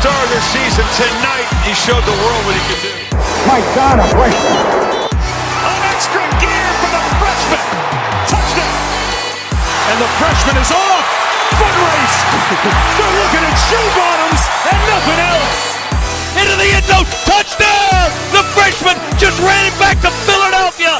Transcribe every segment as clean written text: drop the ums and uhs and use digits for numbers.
star this season. Tonight, he showed the world what he could do. My God, a freshman. An extra gear for the freshman. Touchdown. And the freshman is off. Foot race. They're looking at shoe bottoms and nothing else. Into the end zone. Touchdown. The freshman just ran it back to Philadelphia.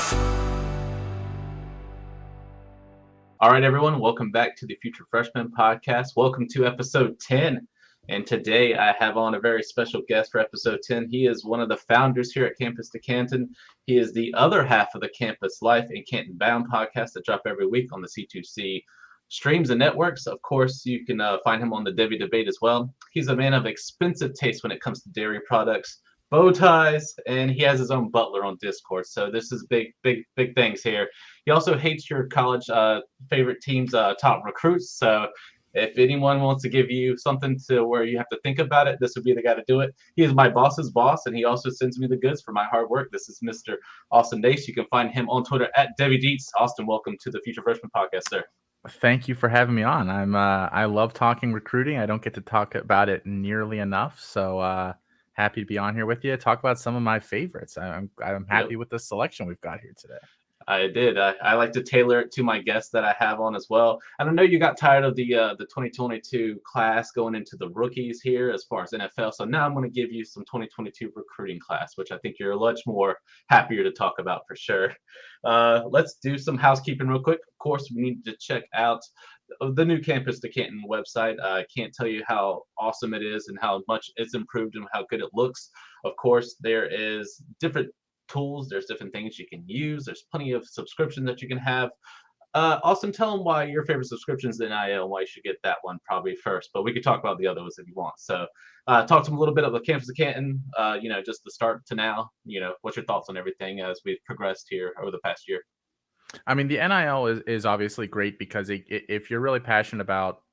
All right, everyone. Welcome back to the Future Freshmen Podcast. Welcome to episode 10. And today I have on a very special guest for episode 10. He is one of the founders here at Campus to Canton. He is the other half of the Campus Life and Canton Bound podcast that drop every week on the C2C streams and networks. Of course, you can find him on the Devy Debate as well. He's a man of expensive taste when it comes to dairy products, bow ties, and he has his own butler on Discord. So this is big things here. He also hates your college favorite team's top recruits. So if anyone wants to give you something to where you have to think about it, this would be the guy to do it. He is my boss's boss, and he also sends me the goods for my hard work. This is Mr. Austin Nace. You can find him on Twitter at Devy Debate. Austin, welcome to the Future Freshman Podcast, sir. Thank you for having me on. I love talking recruiting. I don't get to talk about it nearly enough, so happy to be on here with you. Talk about some of my favorites. I'm happy with the selection we've got here today. I did. I like to tailor it to my guests that I have on as well. And I know you got tired of the 2022 class going into the rookies here as far as NFL. So now I'm going to give you some 2022 recruiting class, which I think you're much more happier to talk about for sure. Let's do some housekeeping real quick. Of course, we need to check out the new Campus to Canton website. I can't tell you how awesome it is and how much it's improved and how good it looks. Of course, there is different tools, there's different things you can use, there's plenty of subscriptions that you can have. Austin, tell them why your favorite subscription is the NIL and why you should get that one probably first, but we could talk about the other ones if you want. So talk to them a little bit about Campus of Canton, just the start to now, what's your thoughts on everything as we've progressed here over the past year? I mean, the NIL is obviously great because if you're really passionate about,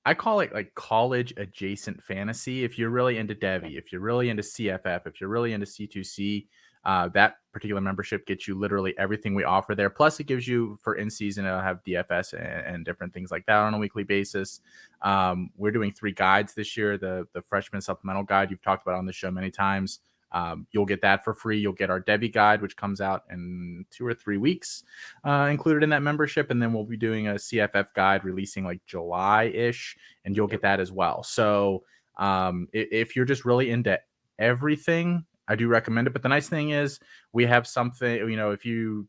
I call it like college adjacent fantasy. If you're really into Devy, if you're really into CFF, if you're really into C2C, that particular membership gets you literally everything we offer there. Plus, it gives you for in season, it'll have DFS and different things like that on a weekly basis. We're doing 3 guides this year. The freshman supplemental guide you've talked about on the show many times. You'll get that for free. You'll get our Devy guide, which comes out in 2 or 3 weeks, included in that membership. And then we'll be doing a CFF guide releasing like July-ish, and you'll get that as well. So if you're just really into everything, I do recommend it. But the nice thing is we have something, if you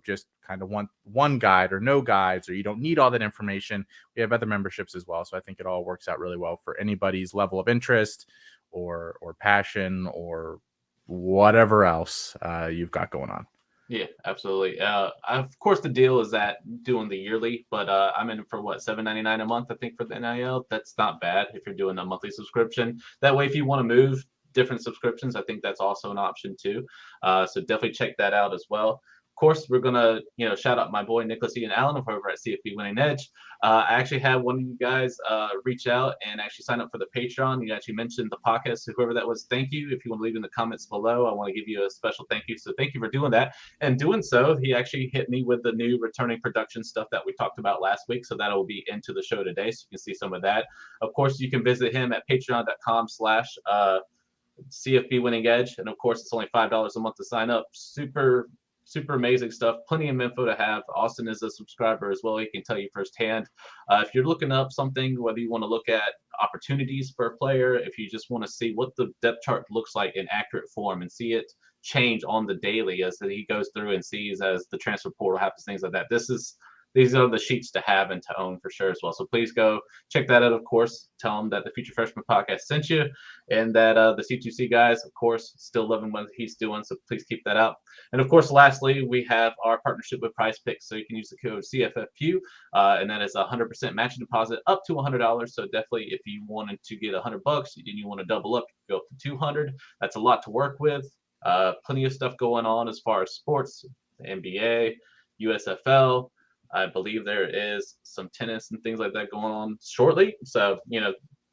just kind of want one guide or no guides, or you don't need all that information, we have other memberships as well. So I think it all works out really well for anybody's level of interest or passion or whatever else you've got going on. Yeah, absolutely. Of course, the deal is that doing the yearly, but I'm in for $7.99 a month, I think, for the NIL. That's not bad if you're doing a monthly subscription. That way, if you want to move different subscriptions, I think that's also an option too. So definitely check that out as well. Of course, we're gonna shout out my boy Nicholas Ian Allen over at CFP Winning Edge. I actually had one of you guys reach out and actually sign up for the Patreon. You actually mentioned the podcast, so whoever that was, thank you. If you want to leave in the comments below, I want to give you a special thank you. So thank you for doing that. And doing so, he actually hit me with the new returning production stuff that we talked about last week. So that'll be into the show today, so you can see some of that. Of course, you can visit him at patreon.com/CFP Winning Edge. And of course, it's only $5 a month to sign up. Super amazing stuff. Plenty of info to have. Austin is a subscriber as well. He can tell you firsthand. If you're looking up something, whether you want to look at opportunities for a player, if you just want to see what the depth chart looks like in accurate form and see it change on the daily as he goes through and sees as the transfer portal happens, things like that. These are the sheets to have and to own for sure as well. So please go check that out, of course. Tell them that the Future Freshman Podcast sent you and that the C2C guys, of course, still loving what he's doing. So please keep that out. And, of course, lastly, we have our partnership with Prize Picks. So you can use the code CFFQ, and that is a 100% matching deposit up to $100. So definitely if you wanted to get $100 and you want to double up, go up to $200. That's a lot to work with. Plenty of stuff going on as far as sports, the NBA, USFL. I believe there is some tennis and things like that going on shortly. So,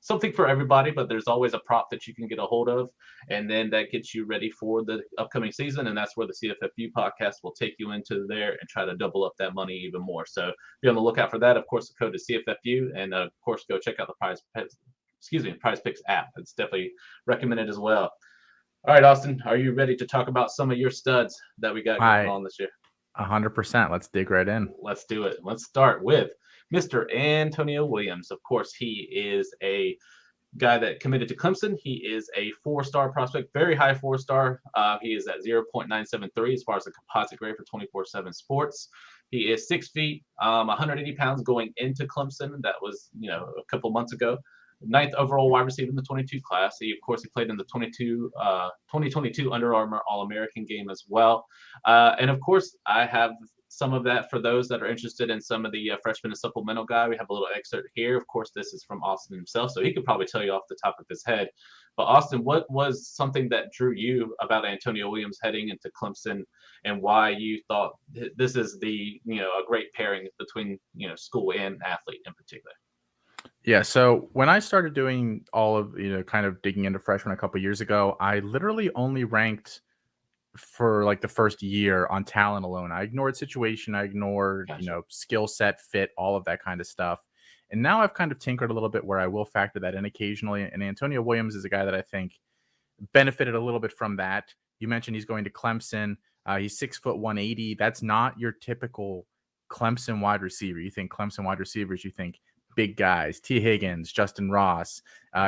something for everybody, but there's always a prop that you can get a hold of. And then that gets you ready for the upcoming season. And that's where the CFFU podcast will take you into there and try to double up that money even more. So be on the lookout for that. Of course, the code is CFFU. And of course, go check out the Prize Picks app. It's definitely recommended as well. All right, Austin, are you ready to talk about some of your studs that we got going on this year? 100%. Let's dig right in. Let's do it. Let's start with Mr. Antonio Williams. Of course, he is a guy that committed to Clemson. He is a 4-star prospect, very high 4-star. He is at 0.973 as far as the composite grade for 24/7 Sports. He is 6 feet, 180 pounds going into Clemson. That was, a couple months ago. 9th overall wide receiver in the 22 class. He played in the 2022 Under Armour All-American game as well. And of course, I have some of that for those that are interested in some of the freshman and supplemental guy. We have a little excerpt here. Of course, this is from Austin himself, so he could probably tell you off the top of his head. But Austin, what was something that drew you about Antonio Williams heading into Clemson, and why you thought this is a great pairing between school and athlete in particular? Yeah, so when I started doing all of, kind of digging into freshmen a couple years ago, I literally only ranked for like the first year on talent alone. I ignored situation, I ignored, Gotcha. Skill set, fit, all of that kind of stuff. And now I've kind of tinkered a little bit where I will factor that in occasionally. And Antonio Williams is a guy that I think benefited a little bit from that. You mentioned he's going to Clemson. He's 6 foot 180. That's not your typical Clemson wide receiver. You think Clemson wide receivers, you think big guys, T. Higgins, Justin Ross,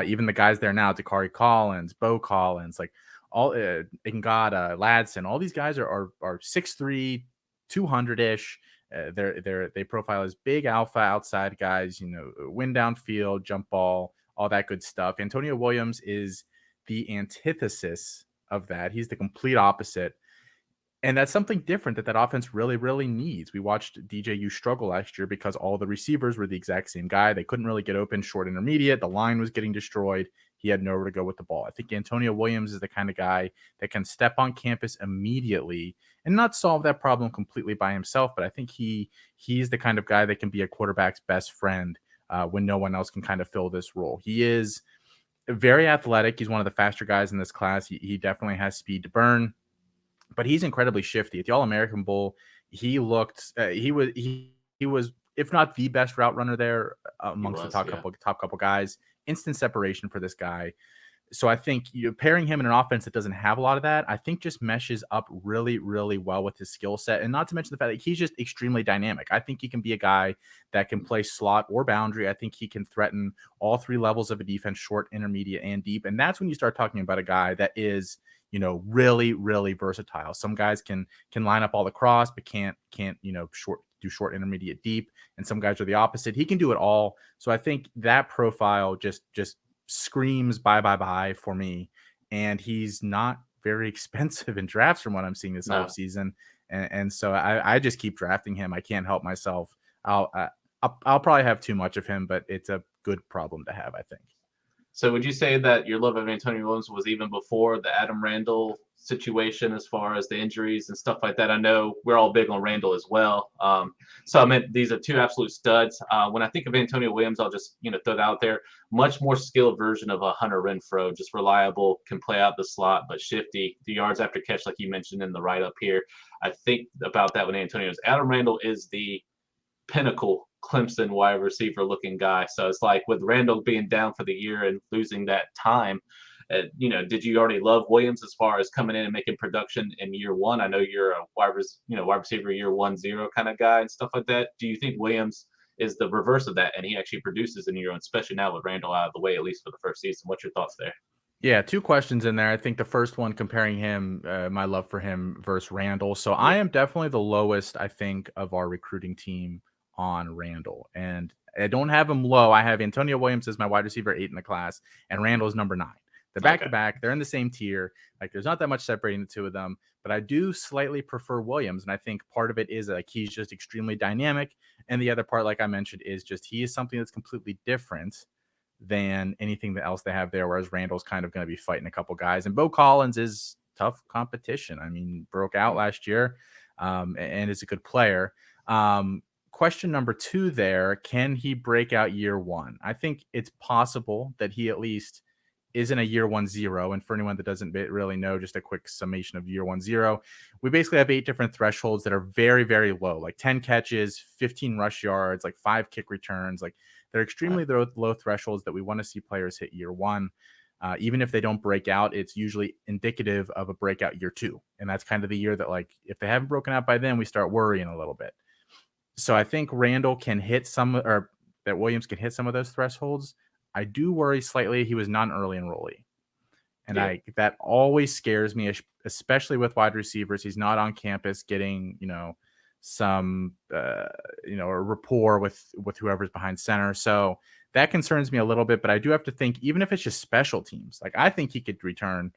even the guys there now, Dakari Collins, Bo Collins, like all Ngata, Ladson, all these guys are 6'3", 200-ish. They profile as big alpha outside guys, win downfield, jump ball, all that good stuff. Antonio Williams is the antithesis of that. He's the complete opposite. And that's something different that offense really, really needs. We watched DJU struggle last year because all the receivers were the exact same guy. They couldn't really get open, short intermediate. The line was getting destroyed. He had nowhere to go with the ball. I think Antonio Williams is the kind of guy that can step on campus immediately and not solve that problem completely by himself. But I think he's the kind of guy that can be a quarterback's best friend when no one else can kind of fill this role. He is very athletic. He's one of the faster guys in this class. He definitely has speed to burn. But he's incredibly shifty. At the All-American Bowl, he looked he was if not the best route runner there amongst the top couple guys. Instant separation for this guy. So I think pairing him in an offense that doesn't have a lot of that, I think just meshes up really, really well with his skill set. And not to mention the fact that he's just extremely dynamic. I think he can be a guy that can play slot or boundary. I think he can threaten all three levels of a defense, short, intermediate, and deep. And that's when you start talking about a guy that is really, really versatile. Some guys can line up all the cross, but can't short, intermediate, deep. And some guys are the opposite. He can do it all. So I think that profile just screams bye for me. And he's not very expensive in drafts from what I'm seeing this offseason. And so I just keep drafting him. I can't help myself. I'll probably have too much of him, but it's a good problem to have, I think. So would you say that your love of Antonio Williams was even before the Adam Randall situation as far as the injuries and stuff like that? I know we're all big on Randall as well. So I meant these are two absolute studs. When I think of Antonio Williams, I'll just throw it out there. Much more skilled version of a Hunter Renfrow, just reliable, can play out the slot, but shifty. The yards after catch, like you mentioned in the write-up here. I think about that with Antonio. Adam Randall is the pinnacle Clemson wide receiver looking guy. So it's like with Randall being down for the year and losing that time, did you already love Williams as far as coming in and making production in year one? I know you're a wide receiver year 1-0 kind of guy and stuff like that. Do you think Williams is the reverse of that and he actually produces in year one, especially now with Randall out of the way, at least for the first season? What's your thoughts there? Yeah, two questions in there. I think the first one comparing him, my love for him versus Randall. So I am definitely the lowest, I think, of our recruiting team on Randall. And I don't have him low. I have Antonio Williams as my wide receiver 8 in the class, and Randall is number 9. They're back-to-back. They're in the same tier. Like, there's not that much separating the two of them, but I do slightly prefer Williams. And I think part of it is like he's just extremely dynamic. And the other part, like I mentioned, is just he is something that's completely different than anything else they have there, whereas Randall's kind of going to be fighting a couple guys. And Bo Collins is tough competition. I mean, broke out last year and is a good player. Question number 2 there, can he break out year one? I think it's possible that he at least isn't a year 1-0. And for anyone that doesn't really know, just a quick summation of year 1-0, we basically have 8 different thresholds that are very, very low, like 10 catches, 15 rush yards, like 5 kick returns. Like They're extremely low thresholds that we want to see players hit year one. Even if they don't break out, it's usually indicative of a breakout year two. And that's kind of the year that, like, if they haven't broken out by then, we start worrying a little bit. So I think Randall can hit or that Williams can hit some of those thresholds. I do worry slightly. He was not an early enrollee. And that always scares me, especially with wide receivers. He's not on campus getting, some, a rapport with whoever's behind center. So that concerns me a little bit, but I do have to think, even if it's just special teams, like I think he could return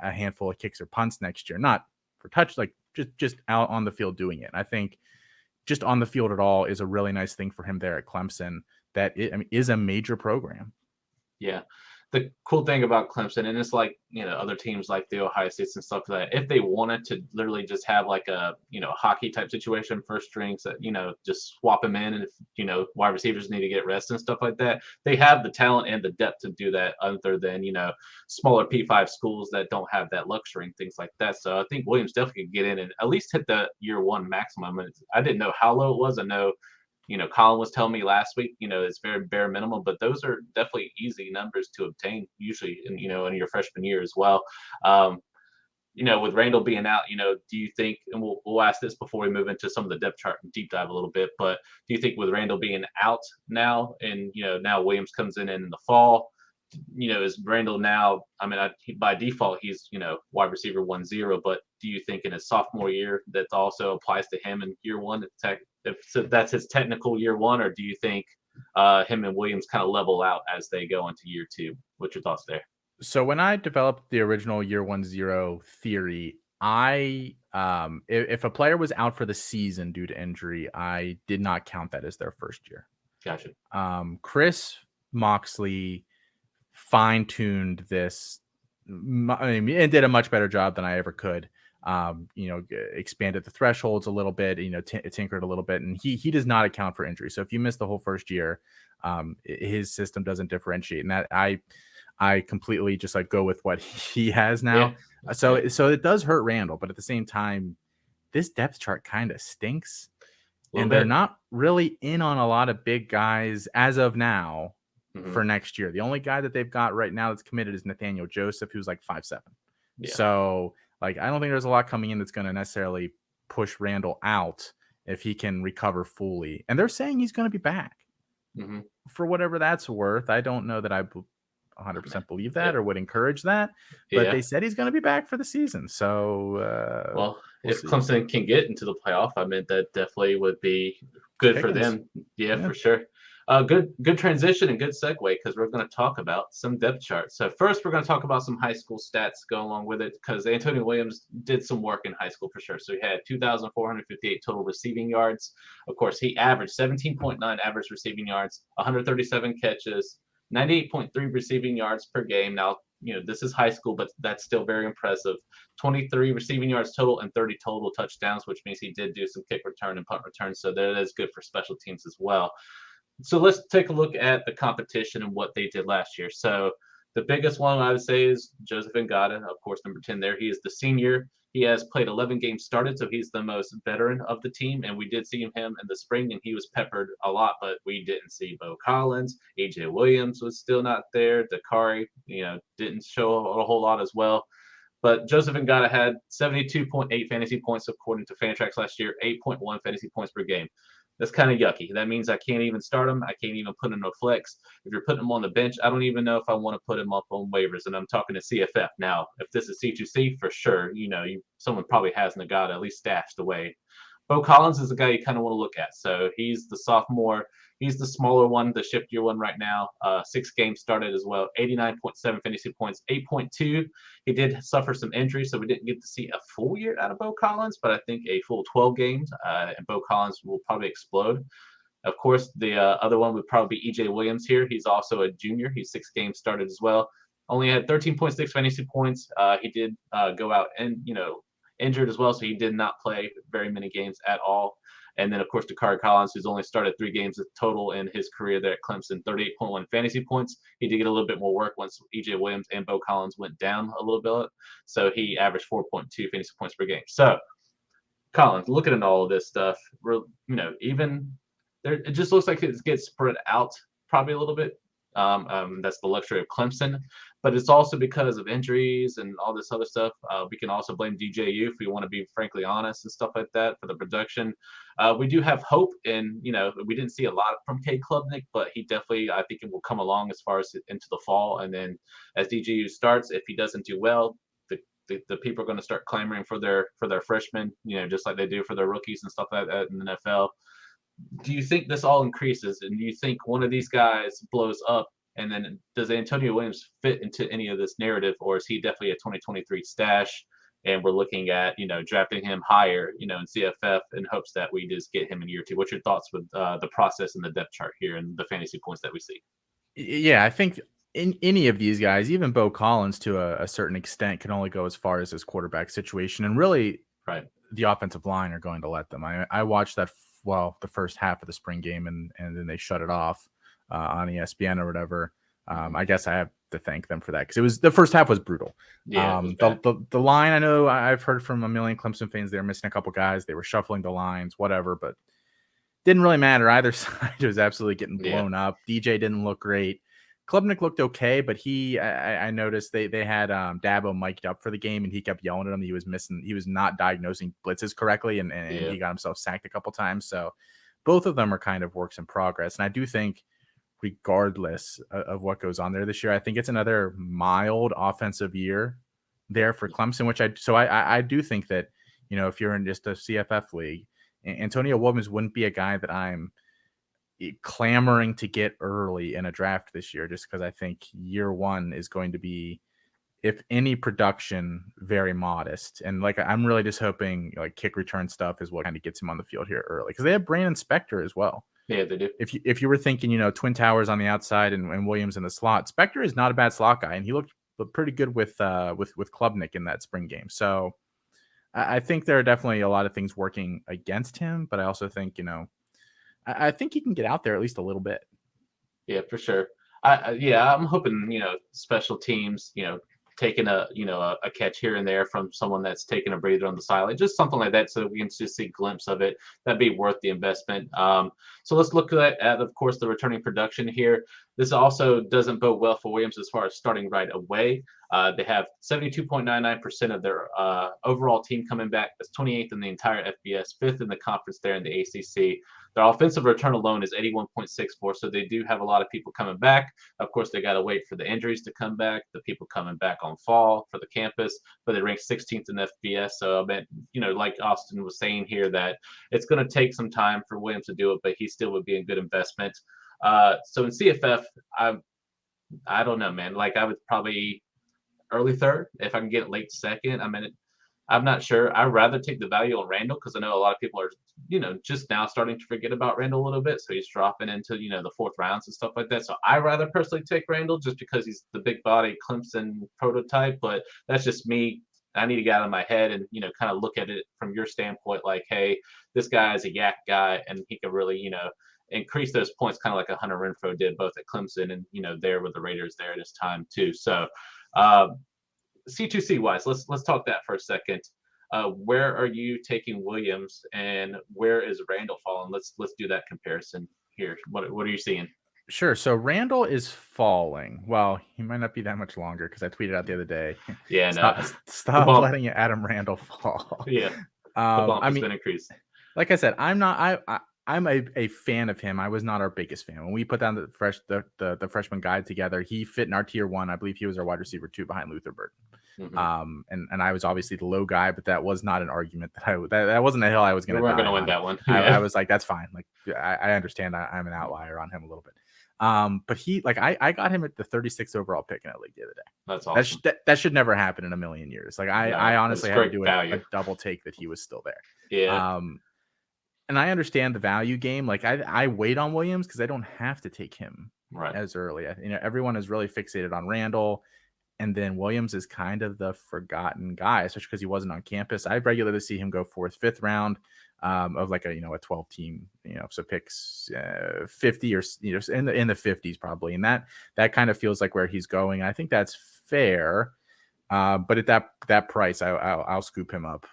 a handful of kicks or punts next year, not for touch, like just out on the field doing it. I think just on the field at all is a really nice thing for him there at Clemson. That is a major program. Yeah. The cool thing about Clemson, and it's like, other teams like the Ohio States and stuff like that, if they wanted to literally just have like a, hockey type situation, first strings that, just swap them in. And if, wide receivers need to get rest and stuff like that, they have the talent and the depth to do that, other than, smaller P5 schools that don't have that luxury and things like that. So I think Williams definitely could get in and at least hit the year one maximum. And I didn't know how low it was. I know, Colin was telling me last week, it's very bare minimum, but those are definitely easy numbers to obtain usually in your freshman year as well. With Randall being out, do you think, and we'll ask this before we move into some of the depth chart and deep dive a little bit, but do you think with Randall being out now and, now Williams comes in the fall, is Randall now, by default, he's, wide receiver 1-0, but do you think in his sophomore year that also applies to him in year one, if that's his technical year one, or do you think him and Williams kind of level out as they go into year two? What's your thoughts there? So when I developed the original year 1-0 theory, if a player was out for the season due to injury, I did not count that as their first year. Gotcha. Chris Moxley fine-tuned this, and did a much better job than I ever could. Expanded the thresholds a little bit, tinkered a little bit, and he does not account for injury. So if you miss the whole first year, his system doesn't differentiate, and that I completely just like go with what he has now. Yeah. So it does hurt Randall, but at the same time, this depth chart kind of stinks, and they're not really in on a lot of big guys as of now for next year. The only guy that they've got right now that's committed is Nathaniel Joseph, who's like 5'7". Yeah. So like, I don't think there's a lot coming in that's going to necessarily push Randall out if he can recover fully. And they're saying he's going to be back for whatever that's worth. I don't know that I 100% believe that or would encourage that, but they said he's going to be back for the season. So, if Clemson can get into the playoff, that definitely would be good for them. Yeah, for sure. Good transition and good segue, because we're going to talk about some depth charts. So first, we're going to talk about some high school stats go along with it, because Antonio Williams did some work in high school for sure. So he had 2,458 total receiving yards. Of course, he averaged 17.9 average receiving yards, 137 catches, 98.3 receiving yards per game. Now, this is high school, but that's still very impressive. 23 receiving yards total and 30 total touchdowns, which means he did do some kick return and punt return. So that is good for special teams as well. So let's take a look at the competition and what they did last year. So the biggest one I would say is Joseph Gaaden, of course, number 10 there. He is the senior. He has played 11 games started, so he's the most veteran of the team. And we did see him in the spring, and he was peppered a lot, but we didn't see Bo Collins. AJ Williams was still not there. Dakari, didn't show a whole lot as well. But Joseph Gaaden had 72.8 fantasy points according to Fantrax last year, 8.1 fantasy points per game. That's kind of yucky. That means I can't even start him. I can't even put him on flex. If you're putting him on the bench, I don't even know if I want to put him up on waivers. And I'm talking to CFF now. If this is C2C, for sure, someone probably has Nagata at least stashed away. Bo Collins is the guy you kind of want to look at. So he's the sophomore. He's the smaller one, the shiftier one right now. 6 games started as well. 89.7 fantasy points, 8.2. He did suffer some injuries, so we didn't get to see a full year out of Bo Collins, but I think a full 12 games, and Bo Collins will probably explode. Of course, the other one would probably be EJ Williams here. He's also a junior. He's 6 games started as well. Only had 13.6 fantasy points. He did go out and, injured as well, so he did not play very many games at all. And then, of course, Dakari Collins, who's only started 3 games total in his career there at Clemson, 38.1 fantasy points. He did get a little bit more work once EJ Williams and Bo Collins went down a little bit. So he averaged 4.2 fantasy points per game. So, Collins, looking at all of this stuff, even there, it just looks like it gets spread out probably a little bit. That's the luxury of Clemson, but it's also because of injuries and all this other stuff. We can also blame DJU if we want to be frankly honest and stuff like that for the production. We do have hope in, we didn't see a lot from Cade Klubnik, but he definitely, I think it will come along as far as into the fall. And then as DJU starts, if he doesn't do well, the people are going to start clamoring for their freshmen, just like they do for their rookies and stuff like that in the NFL. Do you think this all increases, and do you think one of these guys blows up, and then does Antonio Williams fit into any of this narrative, or is he definitely a 2023 stash, and we're looking at, drafting him higher, in CFF in hopes that we just get him in year 2? What's your thoughts with the process and the depth chart here and the fantasy points that we see? Yeah, I think in any of these guys, even Bo Collins to a certain extent can only go as far as his quarterback situation, and really right. The offensive line are going to let them. I watched that, the first half of the spring game, and then they shut it off on ESPN or whatever. I guess I have to thank them for that, because the first half was brutal. Yeah, the line, I know I've heard from a million Clemson fans, they were missing a couple guys, they were shuffling the lines, whatever, but didn't really matter. Either side was absolutely getting blown up. DJ didn't look great. Klubnik looked okay, but I noticed they had Dabo mic'd up for the game, and he kept yelling at him. He was not diagnosing blitzes correctly, and he got himself sacked a couple times. So both of them are kind of works in progress. And I do think, regardless of what goes on there this year, I think it's another mild offensive year there for Clemson, which I do think that, if you're in just a CFF league, Antonio Williams wouldn't be a guy that I'm clamoring to get early in a draft this year, just because I think year 1 is going to be, if any production, very modest. And I'm really just hoping kick return stuff is what kind of gets him on the field here early, because they have Brandon Spector as well. Yeah, they do. If you were thinking, Twin Towers on the outside and Williams in the slot, Spector is not a bad slot guy, and he looked pretty good with Klubnik in that spring game. So I think there are definitely a lot of things working against him, but I also think, I think he can get out there at least a little bit. Yeah, for sure. I'm hoping, special teams, taking a catch here and there from someone that's taking a breather on the sideline, just something like that, so we can just see a glimpse of it. That'd be worth the investment. So let's look at, of course, the returning production here. This also doesn't bode well for Williams as far as starting right away. They have 72.99% of their overall team coming back. That's 28th in the entire FBS, 5th in the conference there in the ACC. Their offensive return alone is 81.64, so they do have a lot of people coming back. Of course, they got to wait for the injuries to come back, the people coming back on fall for the campus, but they rank 16th in FBS. So I bet, like Austin was saying here, that it's going to take some time for Williams to do it, but he still would be a good investment. So in CFF, I don't know, man. I would probably early 3rd if I can get late 2nd. I'm not sure. I'd rather take the value on Randall, because I know a lot of people are, just now starting to forget about Randall a little bit. So he's dropping into, the 4th rounds and stuff like that. So I rather personally take Randall just because he's the big body Clemson prototype. But that's just me. I need to get out of my head and, kind of look at it from your standpoint, hey, this guy is a yak guy, and he can really, increase those points kind of like a Hunter Renfrow did both at Clemson and, there with the Raiders there at his time too. So C2C wise, let's talk that for a second. Where are you taking Williams, and where is Randall falling? Let's do that comparison here. What are you seeing? Sure. So Randall is falling. Well, he might not be that much longer, because I tweeted out the other day. Yeah, stop letting Adam Randall fall. Yeah, the bump has been increased. Like I said, I'm a fan of him. I was not our biggest fan when we put down the freshman guide together. He fit in our tier 1. I believe he was our wide receiver 2 behind Luther Burton. Mm-hmm. And I was obviously the low guy, but that was not an argument that wasn't a hill I was going to. We weren't going to win that one. I was like, that's fine. I understand I'm an outlier on him a little bit. But he, I got him at the 36th overall pick in that league the other day. That's awesome. That should never happen in a million years. I honestly had to do a double take that he was still there. Yeah. And I understand the value game. I wait on Williams because I don't have to take him as early. Everyone is really fixated on Randall, and then Williams is kind of the forgotten guy, especially because he wasn't on campus. I regularly see him go 4th, 5th round of a 12 team, so picks 50 or in the 50s probably, and that kind of feels like where he's going. I think that's fair, but at that price, I'll scoop him up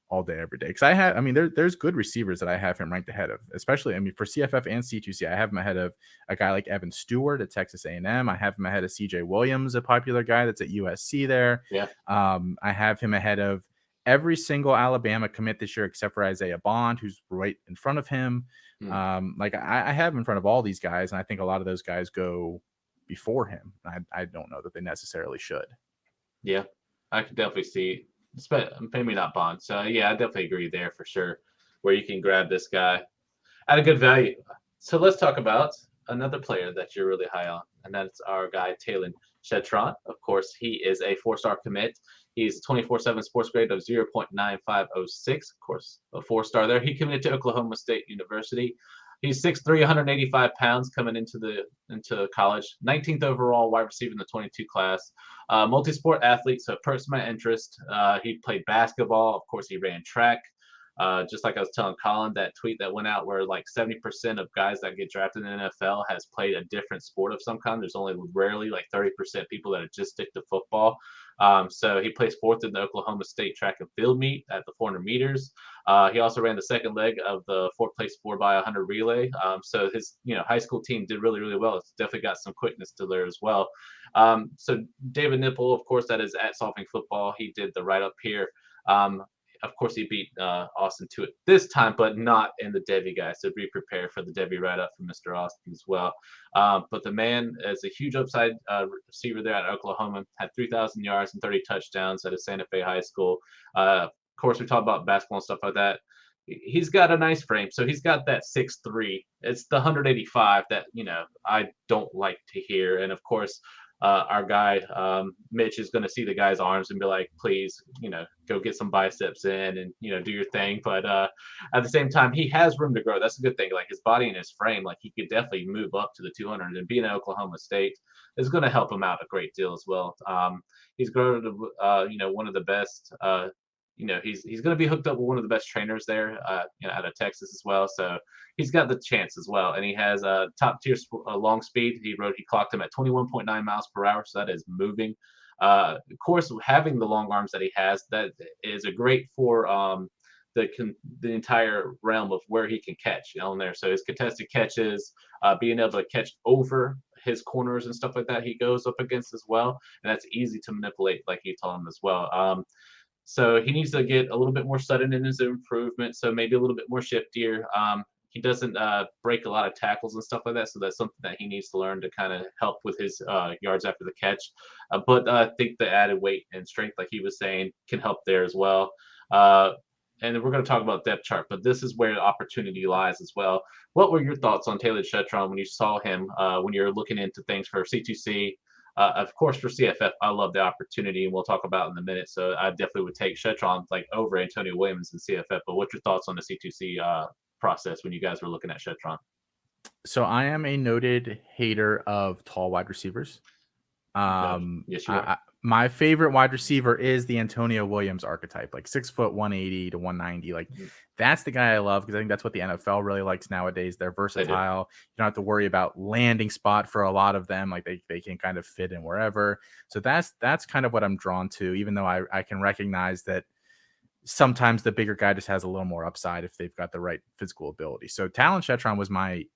all day, every day. Because there's good receivers that I have him ranked ahead of, especially, for CFF and C2C. I have him ahead of a guy like Evan Stewart at Texas A&M. I have him ahead of CJ Williams, a popular guy that's at USC there. Yeah. I have him ahead of every single Alabama commit this year except for Isaiah Bond, who's right in front of him. I have him in front of all these guys, and I think a lot of those guys go before him. I don't know that they necessarily should. Yeah, I could definitely see, maybe not Bond. So yeah, I definitely agree there for sure, where you can grab this guy at a good value. So let's talk about another player that you're really high on, and that's our guy Talon Chetron. Of course, he is a 4-star commit. He's 24/7 sports grade of 0.9506. Of course, a 4-star there. He committed to Oklahoma State University. He's 6'3", 185 pounds coming into college. 19th overall wide receiver in the 22 class. Multi-sport athlete, so personal interest. He played basketball. Of course, he ran track. Just like I was telling Colin, that tweet that went out where like 70% of guys that get drafted in the NFL has played a different sport of some kind. There's only rarely like 30% people that just stick to football. So he placed 4th in the Oklahoma State track and field meet at the 400 meters. He also ran the second leg of the 4th-place 4x100 relay. So his high school team did really, really well. It's definitely got some quickness to there as well. So David Nipple, of course, that is at Solving Football. He did the write-up here. Of course, he beat Austin to it this time, but not in the Devy guy. So be prepared for the Devy write-up from Mr. Austin as well. But the man is a huge upside receiver there at Oklahoma. Had 3,000 yards and 30 touchdowns at Santa Fe High School. Of course, we talk about basketball and stuff like that. He's got a nice frame. So he's got that 6'3". It's the 185 that, I don't like to hear. And, of course, our guy Mitch is going to see the guy's arms and be like, please, go get some biceps in and do your thing. But at the same time, he has room to grow. That's a good thing. Like his body and his frame, like he could definitely move up to the 200, and being at Oklahoma State is going to help him out a great deal as well. He's grown to one of the best. He's going to be hooked up with one of the best trainers there, out of Texas as well. So he's got the chance as well. And he has a top tier long speed. He clocked him at 21.9 miles per hour. So that is moving. Of course, having the long arms that he has, that is a great for the entire realm of where he can catch on there. So his contested catches, being able to catch over his corners and stuff like that, he goes up against as well. And that's easy to manipulate, like you told him as well. So he needs to get a little bit more sudden in his improvement, so maybe a little bit more shiftier. He doesn't break a lot of tackles and stuff like that, so that's something that he needs to learn to kind of help with his yards after the catch. But I think the added weight and strength, like he was saying, can help there as well. And we're going to talk about depth chart, but this is where the opportunity lies as well. What were your thoughts on Talon Chetron when you saw him, when you're looking into things for C2C? Of course, for CFF, I love the opportunity, and we'll talk about it in a minute. So I definitely would take Chetron over Antonio Williams in CFF. But what's your thoughts on the C2C process when you guys were looking at Chetron? So I am a noted hater of tall wide receivers. Yes, you are. My favorite wide receiver is the Antonio Williams archetype, like 6 foot, 180 to 190. Like that's the guy I love, because I think that's what the NFL really likes nowadays. They're versatile. You don't have to worry about landing spot for a lot of them. Like they can kind of fit in wherever. So that's kind of what I'm drawn to, even though I can recognize that sometimes the bigger guy just has a little more upside if they've got the right physical ability. So Talon Chetron was my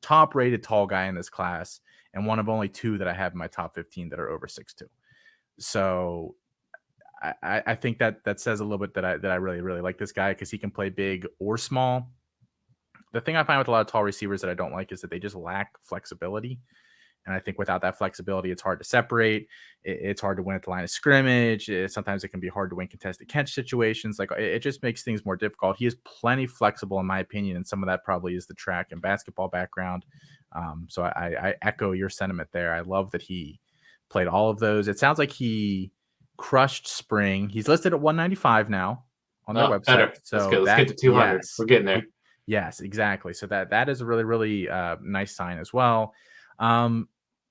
top rated tall guy in this class, and one of only 2 that I have in my top 15 that are over 6'2". So I think that says a little bit that I really, really like this guy, because he can play big or small. The thing I find with a lot of tall receivers that I don't like is that they just lack flexibility. And I think without that flexibility, it's hard to separate. It's hard to win at the line of scrimmage. Sometimes it can be hard to win contested catch situations. Like it just makes things more difficult. He is plenty flexible, in my opinion, and some of that probably is the track and basketball background. So I echo your sentiment there. I love that he played all of those. It sounds like he crushed spring. He's listed at 195 now on their website. Better. So let's get to 200. Yes, we're getting there. Yes, exactly. So that is a really, really nice sign as well.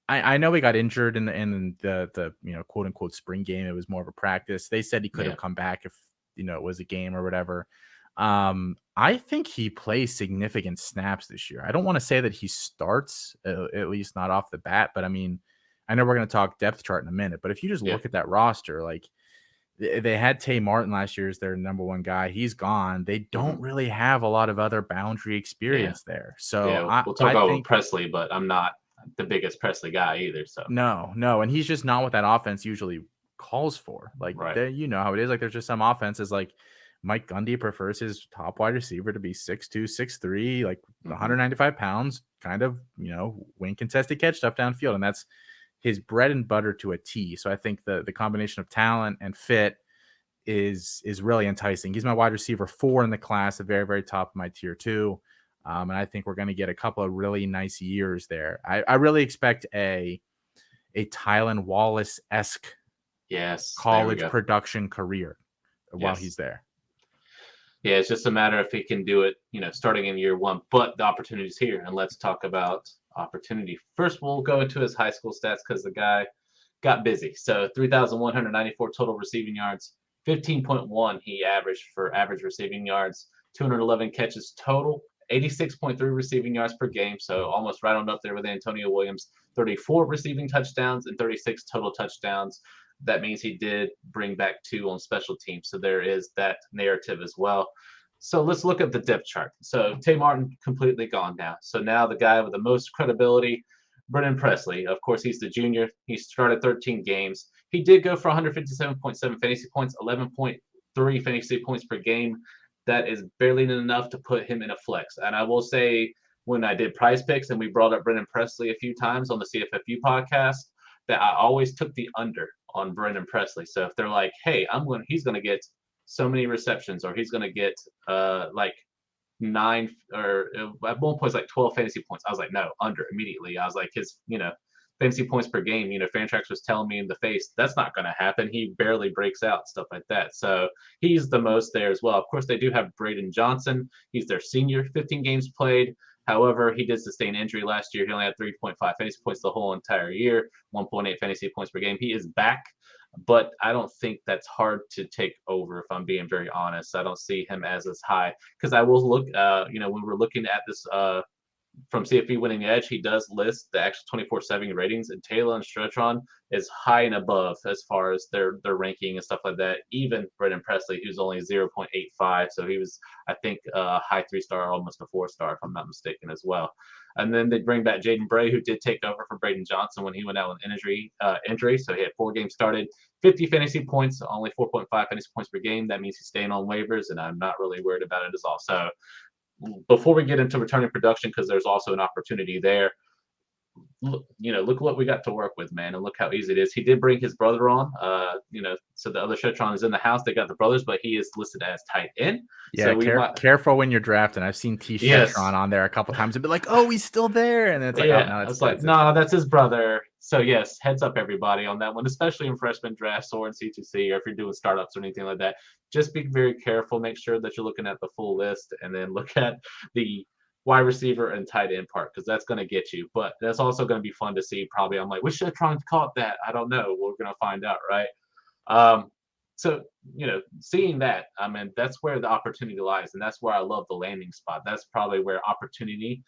I know he got injured in the quote unquote spring game. It was more of a practice. They said he could have come back if it was a game or whatever. I think he plays significant snaps this year. I don't want to say that he starts, at least not off the bat, but I mean, I know we're going to talk depth chart in a minute, but if you just look at that roster, like They had Tay Martin last year as their number one guy. He's gone. They don't really have a lot of other boundary experience there. So we'll talk I about think Presley, but I'm not the biggest Presley guy either. So no, and he's just not what that offense usually calls for. Like, right. you know how it is. Like, there's just some offenses like Mike Gundy prefers his top wide receiver to be 6'2", 6'3", like 195 pounds, kind of, win contested catch stuff downfield, and that's his bread and butter to a T. So I think the combination of talent and fit is really enticing. He's my wide receiver 4 in the class, the very, very top of my tier 2. And I think we're going to get a couple of really nice years there. I really expect a Tylan Wallace-esque college production career while he's there. Yeah, it's just a matter if he can do it, starting in year 1. But the opportunity's here, and let's talk about opportunity. First, we'll go into his high school stats because the guy got busy. So 3,194 total receiving yards, 15.1 he averaged for average receiving yards, 211 catches total, 86.3 receiving yards per game, so almost right on up there with Antonio Williams, 34 receiving touchdowns and 36 total touchdowns. That means he did bring back 2 on special teams, so there is that narrative as well. So let's look at the depth chart. So Tay Martin completely gone now. So now the guy with the most credibility, Brennan Presley. Of course, he's the junior. He started 13 games. He did go for 157.7 fantasy points, 11.3 fantasy points per game. That is barely enough to put him in a flex. And I will say, when I did prize picks and we brought up Brennan Presley a few times on the CFFU podcast, that I always took the under on Brennan Presley. So if they're like, hey, he's going to get so many receptions, or he's going to get like 9, or at one point it's like 12 fantasy points, I was like, no, under immediately. I was like, his fantasy points per game, Fantrax was telling me in the face that's not going to happen. He barely breaks out, stuff like that. So he's the most there as well. Of course, they do have Braden Johnson. He's their senior, 15 games played. However, he did sustain injury last year. He only had 3.5 fantasy points the whole entire year, 1.8 fantasy points per game. He is back, but I don't think that's hard to take over, if I'm being very honest. I don't see him as high, because I will look, when we're looking at this from CFP Winning Edge, he does list the actual 24/7 ratings, and Taylor and Stretron is high and above as far as their ranking and stuff like that. Even Brendan Presley, who's only 0.85, so he was, I think, a high 3-star, almost a 4-star, if I'm not mistaken, as well. And then they bring back Jaden Bray, who did take over for Braden Johnson when he went out with injury. So he had 4 games started, 50 fantasy points, only 4.5 fantasy points per game. That means he's staying on waivers, and I'm not really worried about it at all. So before we get into returning production, because there's also an opportunity there, look what we got to work with, man, and look how easy it is. He did bring his brother on, so the other Shetron is in the house. They got the brothers, but he is listed as tight end. Yeah, so careful when you're drafting. I've seen T. Shetron on there a couple times and be like, oh, he's still there. And then it's like, oh, no, that's his brother. So yes, heads up everybody on that one, especially in freshman drafts or in C2C, or if you're doing startups or anything like that. Just be very careful. Make sure that you're looking at the full list, and then look at the wide receiver and tight end part, because that's going to get you. But that's also going to be fun to see. Probably, I'm like, we should have tried to caught that. I don't know. We're going to find out, right? So seeing that, I mean, that's where the opportunity lies, and that's where I love the landing spot. That's probably where opportunity,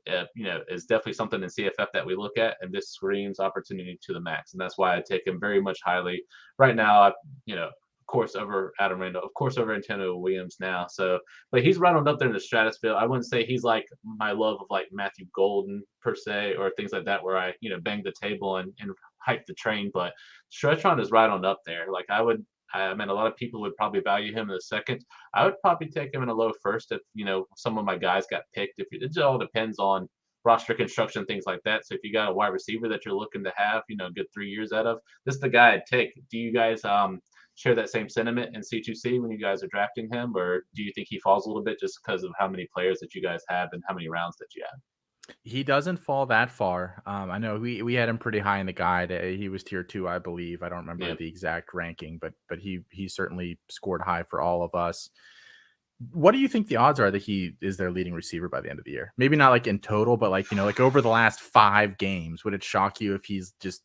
is definitely something in CFF that we look at, and this screams opportunity to the max, and that's why I take him very much highly right now. Of course, over Adam Randall, of course, over Antonio Williams now. So, but he's right on up there in the stratosphere. I wouldn't say he's like my love of like Matthew Golden per se, or things like that, where I, bang the table and hype the train. But Stretron is right on up there. Like a lot of people would probably value him in the second. I would probably take him in a low first if, some of my guys got picked. It all depends on roster construction, things like that. So if you got a wide receiver that you're looking to have, good 3 years out of, this is the guy I'd take. Do you guys share that same sentiment in C2C when you guys are drafting him, or do you think he falls a little bit just because of how many players that you guys have and how many rounds that you have? He doesn't fall that far. I know we had him pretty high in the guide. He was tier 2, I believe. I don't remember the exact ranking, but he certainly scored high for all of us. What do you think the odds are that he is their leading receiver by the end of the year? Maybe not like in total, but like, like over the last 5 games, would it shock you if he's just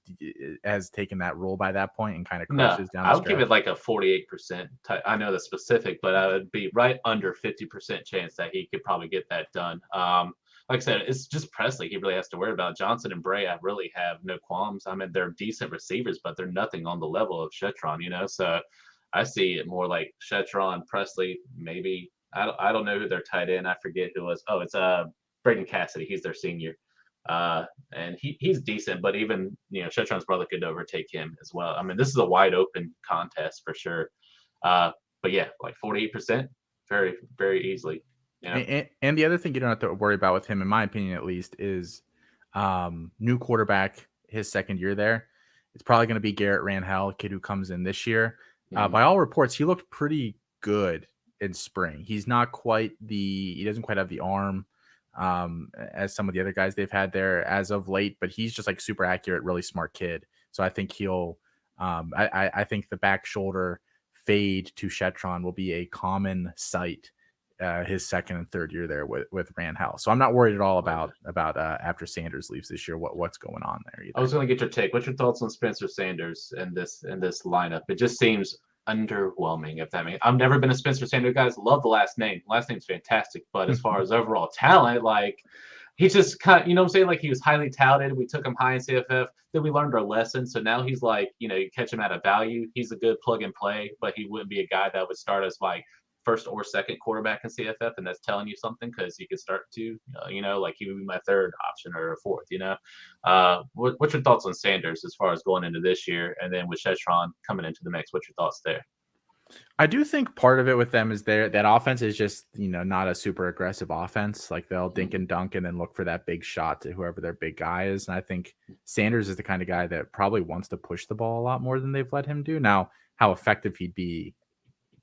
has taken that role by that point and kind of crushes down? I would give it like a 48%. I know the specific, but I would be right under 50% chance that he could probably get that done. Like I said, it's just Presley he really has to worry about. Johnson and Bray, I really have no qualms. I mean, they're decent receivers, but they're nothing on the level of Shetron, So I see it more like Shetron, Presley, maybe. I don't know who their tight end. I forget who it was. Oh, it's Braden Cassidy. He's their senior. And he's decent, but even Shetron's brother could overtake him as well. I mean, this is a wide open contest for sure. But yeah, like 48%, very, very easily. And the other thing you don't have to worry about with him, in my opinion at least, is new quarterback, his second year there. It's probably going to be Garrett Ranhel, kid who comes in this year. By all reports, he looked pretty good in spring. He doesn't quite have the arm as some of the other guys they've had there as of late, but he's just like super accurate, really smart kid. So I think he'll I think the back shoulder fade to Shetron will be a common sight his second and third year there with Ranhel. So I'm not worried at all about after Sanders leaves this year, what's going on there either. I was going to get your take. What's your thoughts on Spencer Sanders in this lineup? It just seems underwhelming, if that means. I've never been a Spencer Sanders guy. Love the last name. Last name's fantastic, but as far as overall talent, like he's just kind of, you know what I'm saying? Like he was highly touted. We took him high in CFF. Then we learned our lesson. So now he's like, you catch him at a value. He's a good plug and play, but he wouldn't be a guy that would start as like first or second quarterback in CFF, and that's telling you something because he could start to, like he would be my third option or a fourth. What's your thoughts on Sanders as far as going into this year, and then with Shetron coming into the mix? What's your thoughts there? I do think part of it with them is that offense is just not a super aggressive offense. Like they'll dink and dunk and then look for that big shot to whoever their big guy is. And I think Sanders is the kind of guy that probably wants to push the ball a lot more than they've let him do. Now, how effective he'd be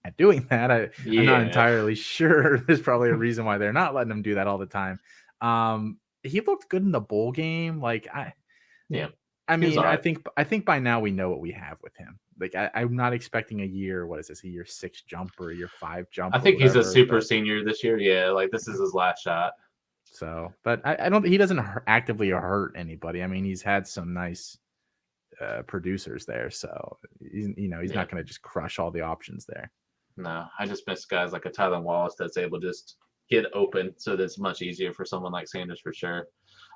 at doing that, I'm not entirely sure. There's probably a reason why they're not letting him do that all the time. He looked good in the bowl game. I mean, I think by now we know what we have with him. Like I'm not expecting a year. What is this? A year 6 jump or a year 5 jump? I think he's a super senior this year. Yeah, like this is his last shot. So, but I don't. He doesn't actively hurt anybody. I mean, he's had some nice producers there, so he's not going to just crush all the options there. No, I just miss guys like a Tylan Wallace that's able to just get open, so that's much easier for someone like Sanders for sure.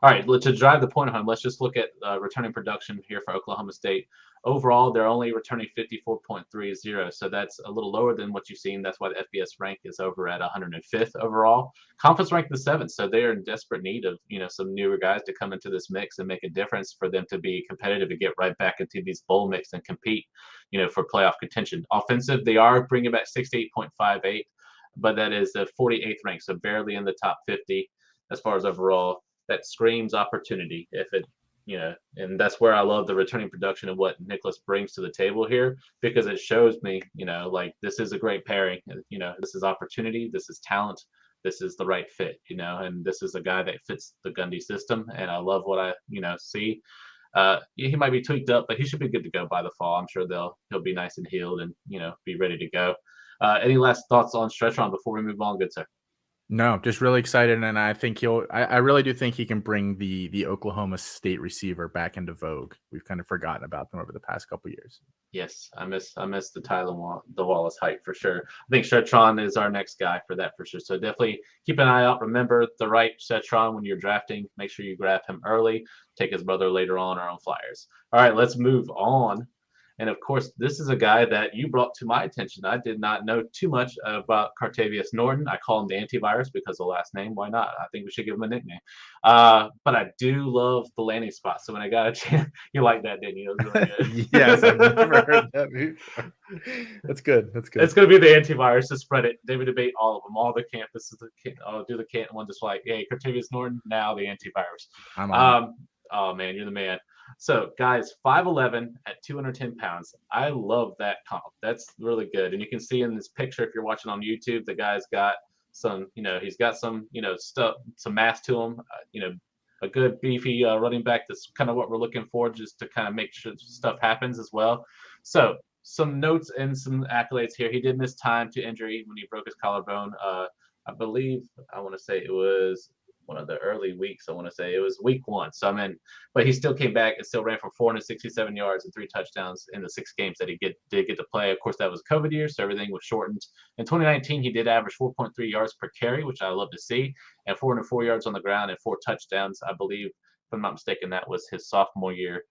All right, to drive the point home, let's just look at returning production here for Oklahoma State. Overall, they're only returning 54.30, so that's a little lower than what you've seen. That's why the FBS rank is over at 105th overall. Conference ranked the 7th, so they are in desperate need of some newer guys to come into this mix and make a difference for them to be competitive and get right back into these bowl mix and compete, for playoff contention. Offensive, they are bringing back 68.58, but that is the 48th rank, so barely in the top 50 as far as overall. That screams opportunity and that's where I love the returning production and what Nicholas brings to the table here, because it shows me, like this is a great pairing. This is opportunity, this is talent, this is the right fit, and this is a guy that fits the Gundy system. And I love what I, see. He might be tweaked up, but he should be good to go by the fall. I'm sure he'll be nice and healed and, be ready to go. Any last thoughts on Shetron before we move on, good sir? No, just really excited, and I think I really do think he can bring the Oklahoma State receiver back into vogue. We've kind of forgotten about them over the past couple of years. Yes, I miss the Tylan Wallace hype for sure. I think Shetron is our next guy for that for sure. So definitely keep an eye out. Remember the right Shetron when you're drafting. Make sure you grab him early. Take his brother later on or on flyers. All right, let's move on. And of course, this is a guy that you brought to my attention. I did not know too much about Cartavius Norton. I call him the antivirus because of the last name. Why not? I think we should give him a nickname. But I do love the landing spot. So when I got a chance, you like that, didn't you? It was really good. Yes, I've never heard that before. That's good. That's good. It's going to be the antivirus to spread it. Devy Debate, all of them, all the campuses. I'll do the Canton one just like, hey, Cartavius Norton, now the antivirus. Oh, man, you're the man. So, guys, 5'11" at 210 pounds. I love that comp. That's really good. And you can see in this picture, if you're watching on YouTube, the guy's got some, he's got some, stuff, some mass to him, a good beefy running back. That's kind of what we're looking for, just to kind of make sure stuff happens as well. So, some notes and some accolades here. He did miss time to injury when he broke his collarbone. I want to say it was one of the early weeks. I want to say it was week 1. So but he still came back and still ran for 467 yards and 3 touchdowns in the 6 games that he did get to play. Of course, that was COVID year, so everything was shortened. In 2019, he did average 4.3 yards per carry, which I love to see, and 404 yards on the ground and 4 touchdowns. I believe I'm not mistaken, that was his sophomore year.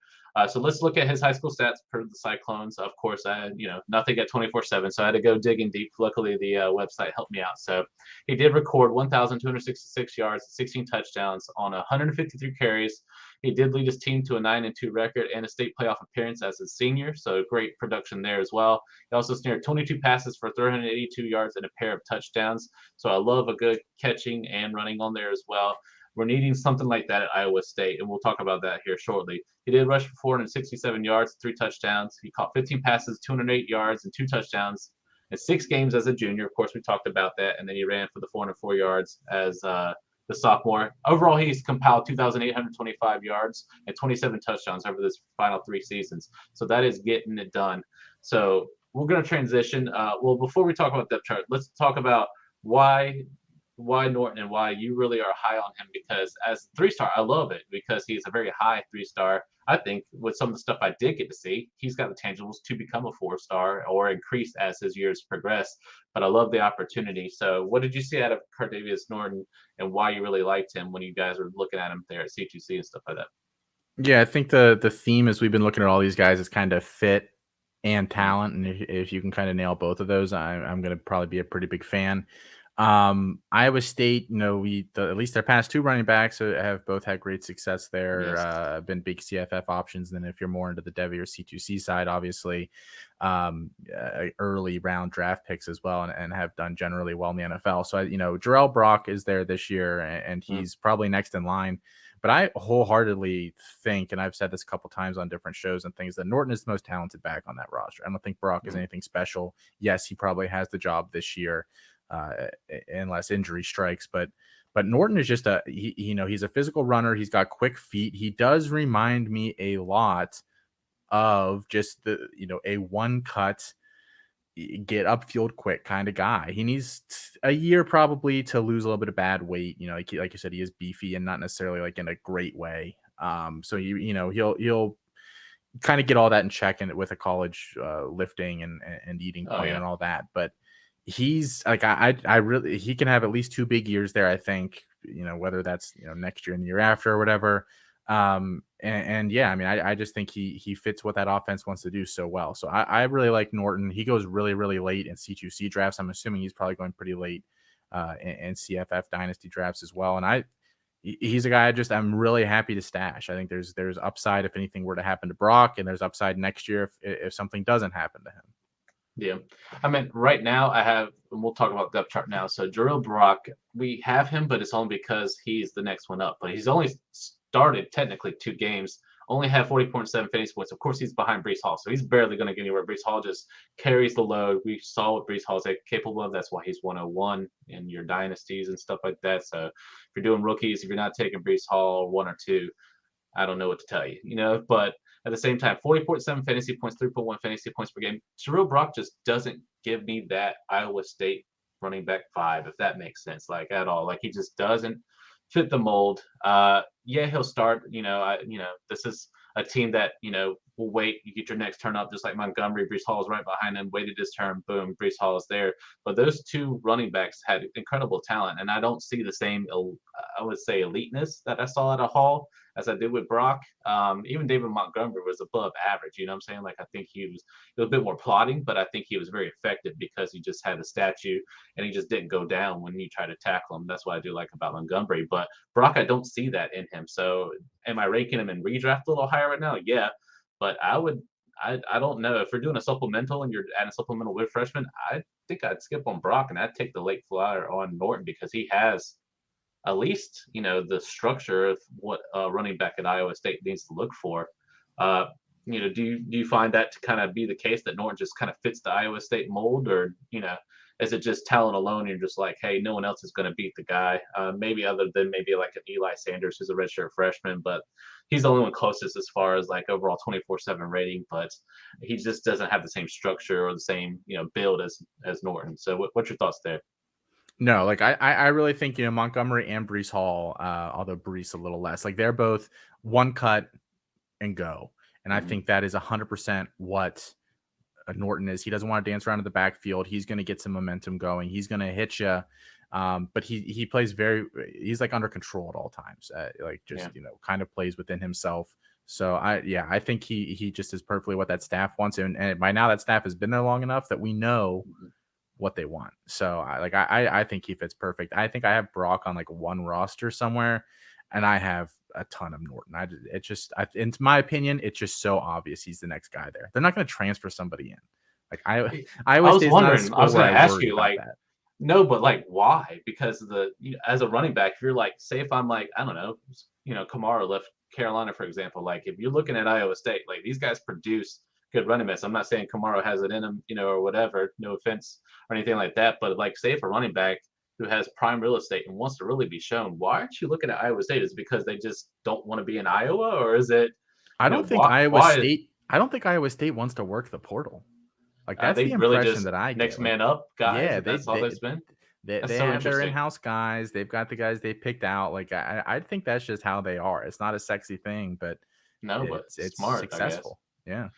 So let's look at his high school stats per the Cyclones. Of course, I had, nothing at 24/7, so I had to go digging deep. Luckily, the website helped me out. So he did record 1,266 yards, 16 touchdowns on 153 carries. He did lead his team to a 9-2 record and a state playoff appearance as a senior, so great production there as well. He also snared 22 passes for 382 yards and a pair of touchdowns. So I love a good catching and running on there as well. We're needing something like that at Iowa State, and we'll talk about that here shortly. He did rush for 467 yards, 3 touchdowns. He caught 15 passes, 208 yards, and 2 touchdowns in 6 games as a junior. Of course, we talked about that, and then he ran for the 404 yards as the sophomore. Overall, he's compiled 2,825 yards and 27 touchdowns over this final 3 seasons. So that is getting it done. So we're going to transition. Well, before we talk about depth chart, let's talk about why Norton and why you really are high on him, because as a 3-star, I love it because he's a very high 3-star. I think with some of the stuff I did get to see, he's got the tangibles to become a 4-star or increase as his years progress. But I love the opportunity. So what did you see out of Cartavius Norton and why you really liked him when you guys were looking at him there at C2C and stuff like that? Yeah, I think the theme as we've been looking at all these guys is kind of fit and talent. And if you can kind of nail both of those, I'm going to probably be a pretty big fan. Iowa State, at least their past 2 running backs have both had great success there. Yes. Been big CFF options. And then if you're more into the Devy or C2C side, obviously, early round draft picks as well, and have done generally well in the NFL. So, Jarrell Brock is there this year, and he's probably next in line. But I wholeheartedly think, and I've said this a couple times on different shows and things, that Norton is the most talented back on that roster. I don't think Brock is anything special. Yes, he probably has the job this year, unless injury strikes. But Norton is just he's a physical runner. He's got quick feet. He does remind me a lot of just a one cut, get upfield quick kind of guy. He needs a year probably to lose a little bit of bad weight. Like you said, he is beefy and not necessarily like in a great way. So he'll kind of get all that in check and with a college lifting and eating plan and all that. But he's like, I really, he can have at least 2 big years there. I think, whether that's, next year and the year after or whatever. I just think he fits what that offense wants to do so well. So I really like Norton. He goes really, really late in C2C drafts. I'm assuming he's probably going pretty late in CFF dynasty drafts as well. And he's a guy I'm really happy to stash. I think there's upside if anything were to happen to Brock, and there's upside next year if something doesn't happen to him. Yeah. I mean, right now and we'll talk about depth chart now. So Jarrell Brock, we have him, but it's only because he's the next one up. But he's only started technically 2 games, only had 40.7 fantasy points. Of course, he's behind Breece Hall, so he's barely going to get anywhere. Breece Hall just carries the load. We saw what Breece Hall is capable of. That's why he's 101 in your dynasties and stuff like that. So if you're doing rookies, if you're not taking Breece Hall 1 or 2, I don't know what to tell you, But at the same time, 40.7 fantasy points, 3.1 fantasy points per game. Jarrell Brock just doesn't give me that Iowa State running back vibe, if that makes sense, like at all. Like he just doesn't fit the mold. He'll start. This is a team that will wait. You get your next turn up, just like Montgomery. Breece Hall is right behind him. Waited his turn. Boom, Breece Hall is there. But those 2 running backs had incredible talent, and I don't see the same, I would say, eliteness that I saw at a Hall as I did with Brock. Even David Montgomery was above average. You know what I'm saying? Like I think he was a bit more plodding, but I think he was very effective because he just had a statue and he just didn't go down when you try to tackle him. That's what I do like about Montgomery. But Brock, I don't see that in him. So am I ranking him in redraft a little higher right now? Yeah. But I don't know. If we're doing a supplemental and you're adding a supplemental with freshmen, I think I'd skip on Brock and I'd take the late flyer on Norton because he has at least, the structure of what running back at Iowa State needs to look for. Do you find that to kind of be the case that Norton just kind of fits the Iowa State mold, or, is it just talent alone? You're just like, hey, no one else is going to beat the guy. Maybe other than maybe like an Eli Sanders, who's a redshirt freshman, but he's the only one closest as far as like overall 24/7 rating, but he just doesn't have the same structure or the same, build as Norton. So what's your thoughts there? No, like I really think, Montgomery and Breece Hall, although Breece a little less, like they're both one cut and go. And I think that is 100% what Norton is. He doesn't want to dance around in the backfield. He's going to get some momentum going. He's going to hit you. But he plays he's like under control at all times. Kind of plays within himself. So I think he just is perfectly what that staff wants. And by now that staff has been there long enough that we know what they want. So I think he fits perfect. I think I have Brock on like one roster somewhere, and I have a ton of Norton. In my opinion, it's just so obvious he's the next guy there. They're not going to transfer somebody in. Like I was wondering. I was going to ask you like that. No, but like why? Because as a running back, if you're like, say if I'm like, I don't know, Kamara left Carolina, for example, like if you're looking at Iowa State, like these guys produce good running backs. I'm not saying Kamara has it in him, or whatever, no offense or anything like that. But like, say if a running back who has prime real estate and wants to really be shown, why aren't you looking at Iowa State? Is it because they just don't want to be in Iowa, or is it? I don't think Iowa State wants to work the portal. Like that's the impression really just that I get. Next man up, guys. Yeah, that's all they've been. They have their in-house guys. They've got the guys they picked out. Like I think that's just how they are. It's not a sexy thing, but it's smart, successful. Yeah.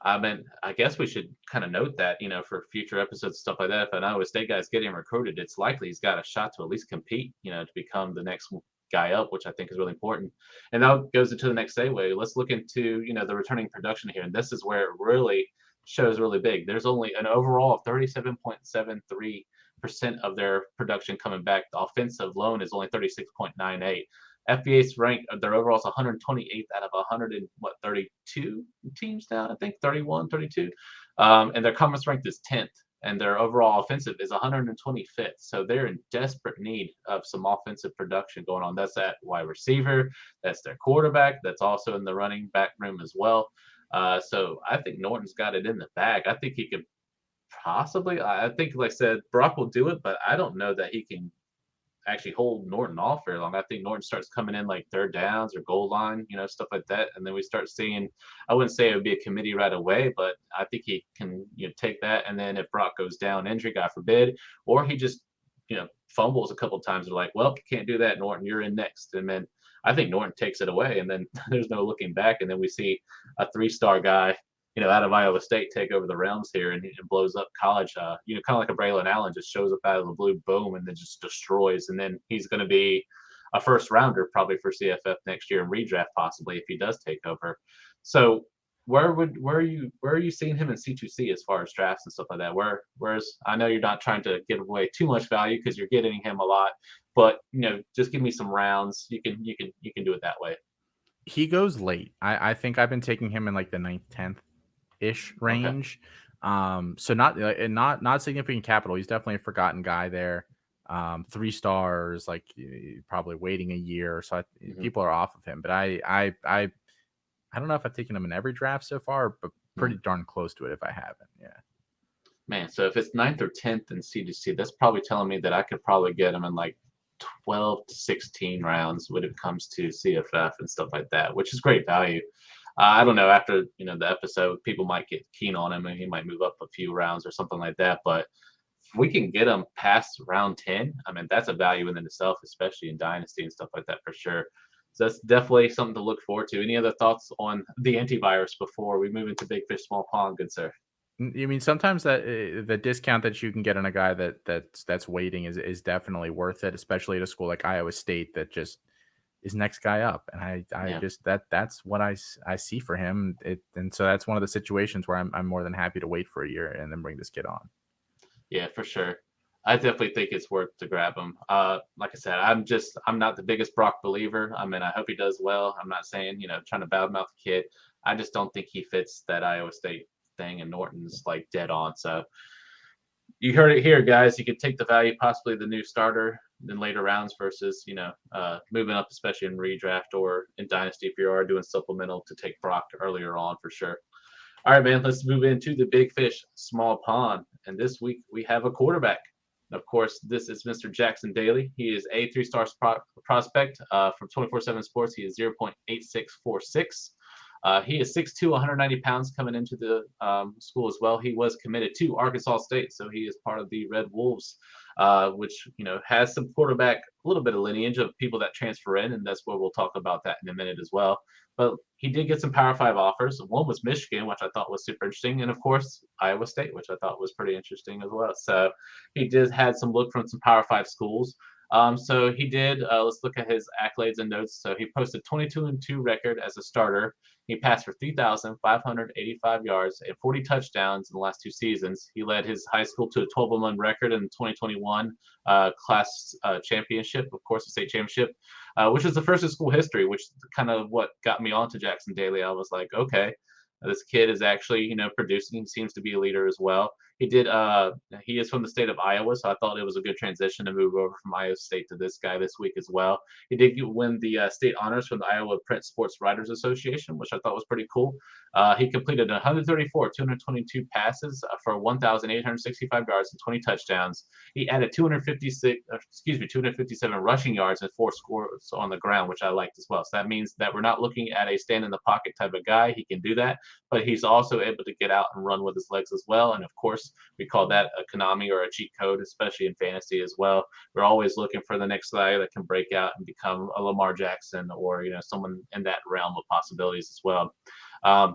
I mean, I guess we should kind of note that, for future episodes, stuff like that. If an Iowa State guy's getting recruited, it's likely he's got a shot to at least compete, to become the next guy up, which I think is really important. And that goes into the next segue. Let's look into, the returning production here. And this is where it really shows really big. There's only an overall of 37.73% of their production coming back. The offensive loan is only 36.98. FBA's rank, their overall is 128th out of 32 teams now, I think, 31, 32. And their conference ranked is 10th, and their overall offensive is 125th. So they're in desperate need of some offensive production going on. That's at wide receiver. That's their quarterback. That's also in the running back room as well. So I think Norton's got it in the bag. I think he could possibly, I think, like I said, Brock will do it, but I don't know that he can actually hold Norton off very long. I think Norton starts coming in like third downs or goal line, stuff like that. And then we start seeing, I wouldn't say it would be a committee right away, but I think he can, take that. And then if Brock goes down injury, God forbid, or he just, fumbles a couple of times, they're like, well, you can't do that, Norton, you're in next. And then I think Norton takes it away, and then there's no looking back. And then we see a 3-star guy, out of Iowa State take over the realms here and blows up college. Kind of like a Braylon Allen, just shows up out of the blue, boom, and then just destroys. And then he's going to be a first rounder probably for CFF next year and redraft possibly if he does take over. So where are you seeing him in C2C as far as drafts and stuff like that? Whereas I know you're not trying to give away too much value because you're getting him a lot, but just give me some rounds. You can do it that way. He goes late. I think I've been taking him in like the 9th, 10th ish range. Okay. So not significant capital. He's definitely a forgotten guy there. 3 stars, like probably waiting a year. So people are off of him, but I don't know if I've taken him in every draft so far, but pretty darn close to it if I haven't. Yeah. Man, so if it's 9th or 10th in C2C, that's probably telling me that I could probably get him in like 12 to 16 rounds when it comes to CFF and stuff like that, which is great value. I don't know, after the episode, people might get keen on him and he might move up a few rounds or something like that. But if we can get him past round 10, I mean, that's a value in itself, especially in Dynasty and stuff like that for sure. So that's definitely something to look forward to. Any other thoughts on the antivirus before we move into Big Fish, Small Pond, good sir? You mean sometimes that the discount that you can get on a guy that's waiting is definitely worth it, especially at a school like Iowa State that just is next guy up. And I just that's what I see for him. And so that's one of the situations where I'm more than happy to wait for a year and then bring this kid on. Yeah, for sure. I definitely think it's worth to grab him. Like I said, I'm not the biggest Brock believer. I mean, I hope he does well. I'm not saying, trying to badmouth the kid. I just don't think he fits that Iowa State thing, and Norton's like dead on. So you heard it here, guys. You could take the value, possibly the new starter in later rounds versus, moving up, especially in redraft or in Dynasty if you are doing supplemental to take Brock earlier on for sure. All right, man, let's move into the Big Fish, Small Pond. And this week we have a quarterback. Of course, this is Mr. Jaxson Dailey. He is a 3-star prospect from 24/7 Sports. He is 0.8646. He is 6'2", 190 pounds coming into the school as well. He was committed to Arkansas State, so he is part of the Red Wolves, which has some quarterback, a little bit of lineage of people that transfer in, and that's where we'll talk about that in a minute as well. But he did get some Power 5 offers. One was Michigan, which I thought was super interesting, and of course Iowa State, which I thought was pretty interesting as well. So he did had some look from some Power 5 schools. So he did. Let's look at his accolades and notes. So he posted 22-2 record as a starter. He passed for 3,585 yards and 40 touchdowns in the last 2 seasons. He led his high school to a 12-1 record in the 2021 class championship, of course, the state championship, which is the first in school history, which is kind of what got me onto Jaxson Dailey. I was like, okay, this kid is actually, producing. He seems to be a leader as well. He is from the state of Iowa, so I thought it was a good transition to move over from Iowa State to this guy this week as well. He did win the state honors from the Iowa Print Sports Writers Association, which I thought was pretty cool. He completed 134, 222 passes for 1,865 yards and 20 touchdowns. He added 257 rushing yards and 4 scores on the ground, which I liked as well. So that means that we're not looking at a stand in the pocket type of guy. He can do that, but he's also able to get out and run with his legs as well. And of course, we call that a Konami or a cheat code, especially in fantasy as well. We're always looking for the next guy that can break out and become a Lamar Jackson or someone in that realm of possibilities as well.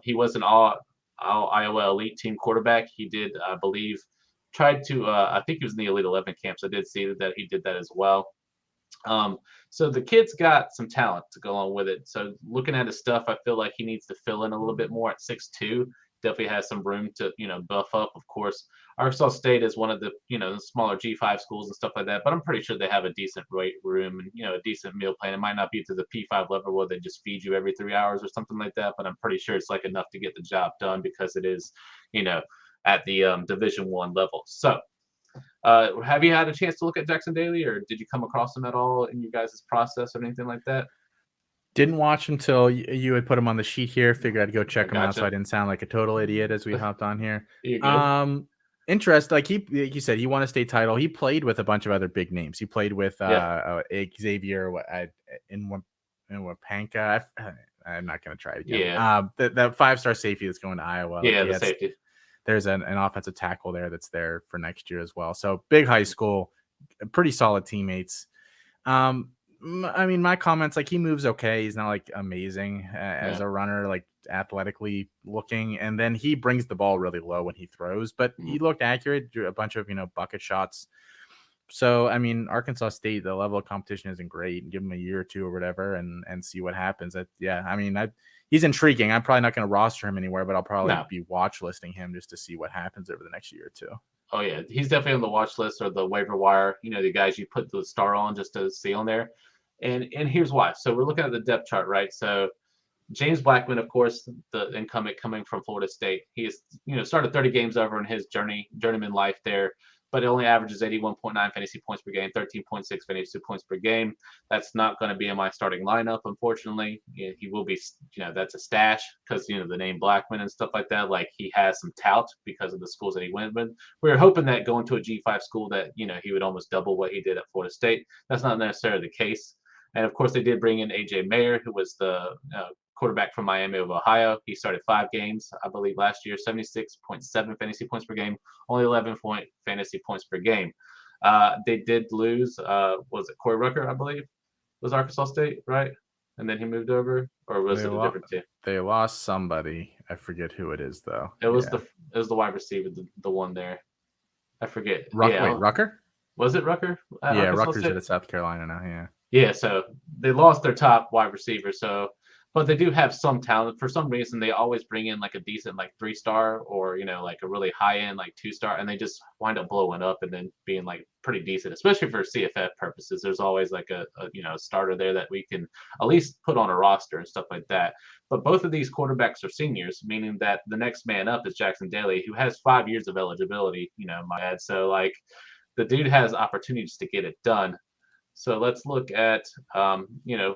He was an all Iowa elite team quarterback. He did, I believe, tried to. I think he was in the Elite 11 camps. I did see that he did that as well. So the kid's got some talent to go along with it. So looking at his stuff, I feel like he needs to fill in a little bit more at 6'2". Definitely has some room to, buff up. Of course, Arkansas State is one of the, the smaller G5 schools and stuff like that, but I'm pretty sure they have a decent weight room and, a decent meal plan. It might not be to the P5 level where they just feed you every 3 hours or something like that, but I'm pretty sure it's like enough to get the job done because it is, at the Division I level. So have you had a chance to look at Jaxson Dailey, or did you come across him at all in your guys' process or anything like that? Didn't watch until you had put him on the sheet here. Figured I'd go check him out so I didn't sound like a total idiot as we hopped on here. Interest, like you said, he won a state title. He played with a bunch of other big names. He played with Xavier in Wapanka. I'm not going to try it again. Yeah. That 5-star safety that's going to Iowa. Yeah, the safety. There's an offensive tackle there that's there for next year as well. So big high school, pretty solid teammates. I mean, my comments, like, he moves okay. He's not like amazing as a runner, like athletically looking. And then he brings the ball really low when he throws, but he looked accurate, drew a bunch of, bucket shots. So, I mean, Arkansas State, the level of competition isn't great. Give him a year or two or whatever and see what happens. He's intriguing. I'm probably not going to roster him anywhere, but I'll probably be watch listing him just to see what happens over the next year or two. Oh, yeah. He's definitely on the watch list or the waiver wire, the guys you put the star on just to see on there. And here's why. So we're looking at the depth chart, right? So James Blackman, of course, the incumbent coming from Florida State. He has, started 30 games over in his journeyman life there, but it only averages 81.9 fantasy points per game, 13.6 fantasy points per game. That's not going to be in my starting lineup, unfortunately. He will be, that's a stash because, the name Blackman and stuff like that, like he has some tout because of the schools that he went with. We were hoping that going to a G5 school that, he would almost double what he did at Florida State. That's not necessarily the case. And of course, they did bring in A.J. Mayer, who was the quarterback from Miami of Ohio. He started 5 games, I believe, last year, 76.7 fantasy points per game, only 11 fantasy points per game. They did lose, was it Corey Rucker, I believe, was Arkansas State, right? And then he moved over, or was it a different team? They lost somebody. I forget who it is, though. It was the wide receiver, the one there. I forget. Wait, Rucker? Was it Rucker? Yeah, Rucker's at South Carolina now, yeah. Yeah, so they lost their top wide receiver, but they do have some talent. For some reason, they always bring in like a decent like 3-star or like a really high end like 2-star, and they just wind up blowing up and then being like pretty decent, especially for CFF purposes. There's always like a starter there that we can at least put on a roster and stuff like that. But both of these quarterbacks are seniors, meaning that the next man up is Jaxson Dailey, who has 5 years of eligibility. My bad. So like the dude has opportunities to get it done. So let's look at,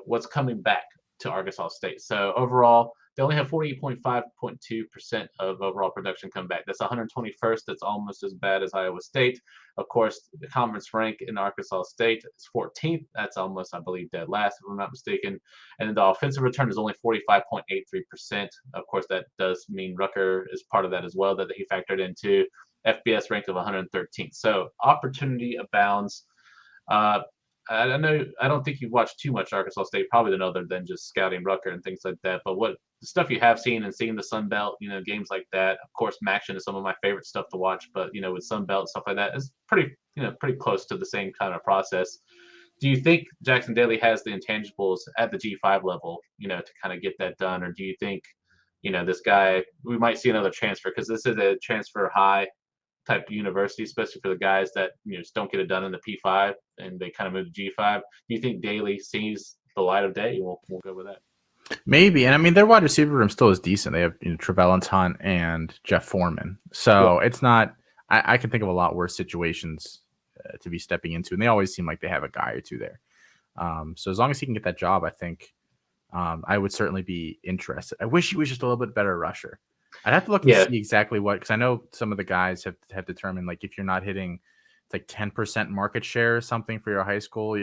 what's coming back to Arkansas State. So overall, They only have 48.5.2% of overall production come back. That's 121st. That's almost as bad as Iowa State. Of course, the conference rank in Arkansas State is 14th. That's almost, I believe, dead last, if I'm not mistaken. And then the offensive return is only 45.83%. Of course, that does mean Rucker is part of that as well, that he factored into. FBS ranked of 113th. So opportunity abounds. I know I don't think you've watched too much Arkansas State, probably other than just scouting Rucker and things like that. But what the stuff you have seen and seeing the Sun Belt, games like that. Of course, Maction is some of my favorite stuff to watch. But with Sun Belt and stuff like that, is pretty close to the same kind of process. Do you think Jaxson Dailey has the intangibles at the G5 level, to kind of get that done, or do you think, this guy we might see another transfer because this is a transfer high type of university, especially for the guys that just don't get it done in the P5 and they kind of move to G5. Do you think Dailey sees the light of day? We'll go with that. Maybe, and I mean their wide receiver room still is decent. They have Trevelyan Hunt and Jeff Foreman, so it's not. I can think of a lot worse situations to be stepping into, and they always seem like they have a guy or two there. So as long as he can get that job, I think I would certainly be interested. I wish he was just a little bit better rusher. I'd have to look and see exactly what, because I know some of the guys have determined, like, if you're not hitting like 10% market share or something for your high school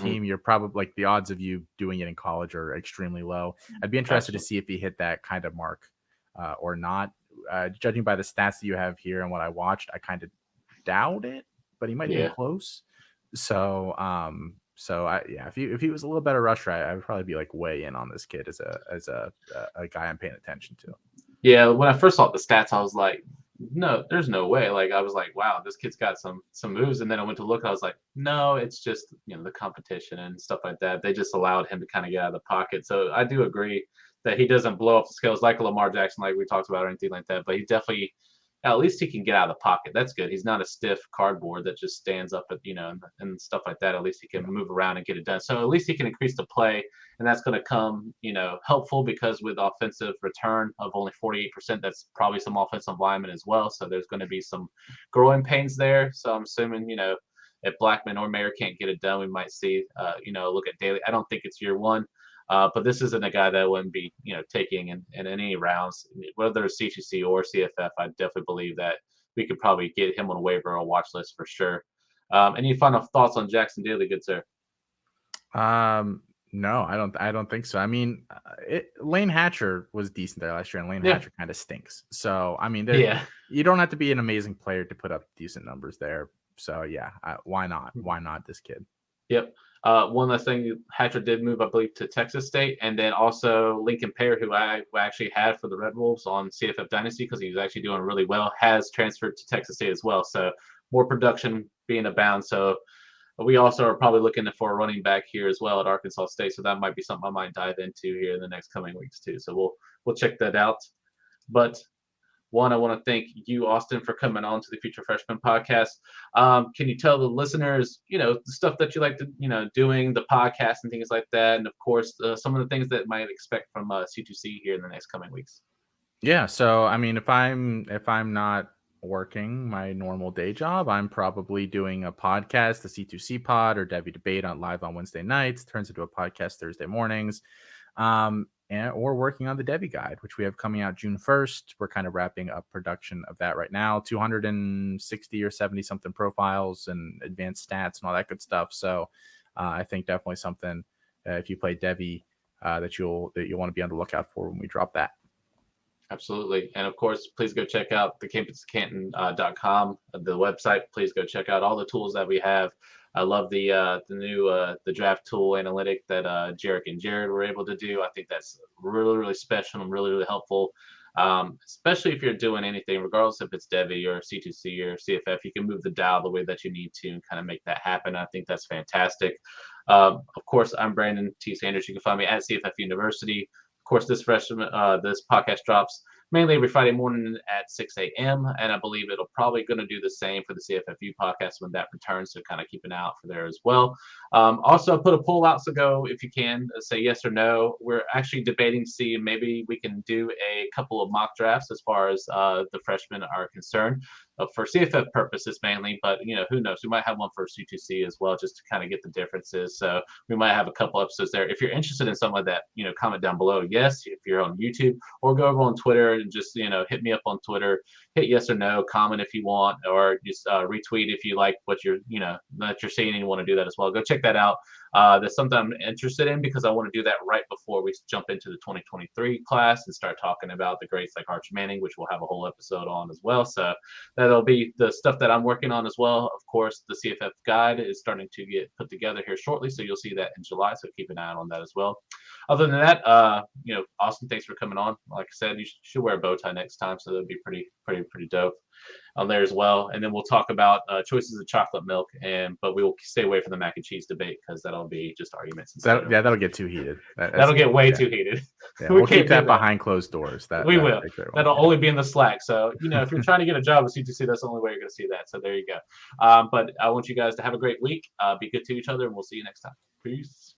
team, you're probably, like, the odds of you doing it in college are extremely low. I'd be interested to see if he hit that kind of mark or not. Judging by the stats that you have here and what I watched, I kind of doubt it, but he might be close. So, if he was a little better rusher, I would probably be like way in on this kid as a guy I'm paying attention to. Yeah, when I first saw the stats, I was like, no, there's no way. Like, I was like, wow, this kid's got some moves. And then I went to look, I was like, no, it's just, the competition and stuff like that. They just allowed him to kind of get out of the pocket. So I do agree that he doesn't blow up the scales like Lamar Jackson, like we talked about, or anything like that. But he definitely, at least he can get out of the pocket. That's good. He's not a stiff cardboard that just stands up at, and stuff like that. At least he can move around and get it done. So at least he can increase the play, and that's going to come, helpful, because with offensive return of only 48%, that's probably some offensive linemen as well. So there's going to be some growing pains there. So I'm assuming, if Blackman or Mayer can't get it done, we might see, look at Dailey. I don't think it's year one. But this isn't a guy that I wouldn't be, taking in any rounds, whether it's C2C or CFF. I definitely believe that we could probably get him on a waiver or a watch list for sure. Any final thoughts on Jaxson Dailey, good sir? No, I don't think so. I mean, Lane Hatcher was decent there last year, and Lane Hatcher kind of stinks. So I mean, you don't have to be an amazing player to put up decent numbers there. So why not? Why not this kid? Yep. One last thing, Hatcher did move, I believe, to Texas State, and then also Lincoln Pear, who I actually had for the Red Wolves on CFF Dynasty because he was actually doing really well, has transferred to Texas State as well. So more production being abound. So we also are probably looking for a running back here as well at Arkansas State. So that might be something I might dive into here in the next coming weeks too. So we'll check that out. But one, I want to thank you, Austin, for coming on to the Future Freshmen Podcast. Can you tell the listeners, the stuff that you like to, doing the podcast and things like that, and of course, some of the things that might expect from C2C here in the next coming weeks? Yeah. So, I mean, if I'm not working my normal day job, I'm probably doing a podcast, the C2C pod or Devy Debate live on Wednesday nights, turns into a podcast Thursday mornings. Or working on the Devy Guide, which we have coming out June 1st. We're kind of wrapping up production of that right now. 260 or 70 something profiles and advanced stats and all that good stuff. So I think definitely something if you play Devy that you'll want to be on the lookout for when we drop that. Absolutely. And of course, please go check out the campuscanton.com, the website. Please go check out all the tools that we have. I love the new the draft tool analytic that Jarek and Jared were able to do. I think that's really, really special and really, really helpful, especially if you're doing anything, regardless if it's Devy or C2C or CFF. You can move the dial the way that you need to and kind of make that happen. I think that's fantastic. Of course, I'm Brandon T. Sanders. You can find me at CFF University. Of course, this podcast drops mainly every Friday morning at 6 a.m. And I believe it'll probably going to do the same for the CFFU podcast when that returns. So kind of keep an eye out for there as well. Also, put a poll out. So go, if you can, say yes or no. We're actually debating to see maybe we can do a couple of mock drafts as far as the freshmen are concerned. for CFF purposes mainly, but who knows? We might have one for C2C as well, just to kind of get the differences. So we might have a couple episodes there. If you're interested in something like that, comment down below. Yes, if you're on YouTube, or go over on Twitter and just hit me up on Twitter. Hit yes or no, comment if you want, or just retweet if you like what you're that you're seeing and you want to do that as well. Go check that out. That's something I'm interested in because I want to do that right before we jump into the 2023 class and start talking about the greats like Arch Manning, which we'll have a whole episode on as well. So that'll be the stuff that I'm working on as well. Of course, the CFF guide is starting to get put together here shortly, so you'll see that in July. So keep an eye out on that as well. Other than that, Austin, thanks for coming on. Like I said, you should wear a bow tie next time, so that'll be pretty dope on there as well. And then we'll talk about choices of chocolate milk, but we will stay away from the mac and cheese debate because that'll be just arguments. That'll get too heated. That'll get way too heated. Yeah, we'll keep that behind closed doors. We will. That'll only be in the Slack. So if you're trying to get a job at C2C, that's the only way you're going to see that. So there you go. But I want you guys to have a great week. Be good to each other, and we'll see you next time. Peace.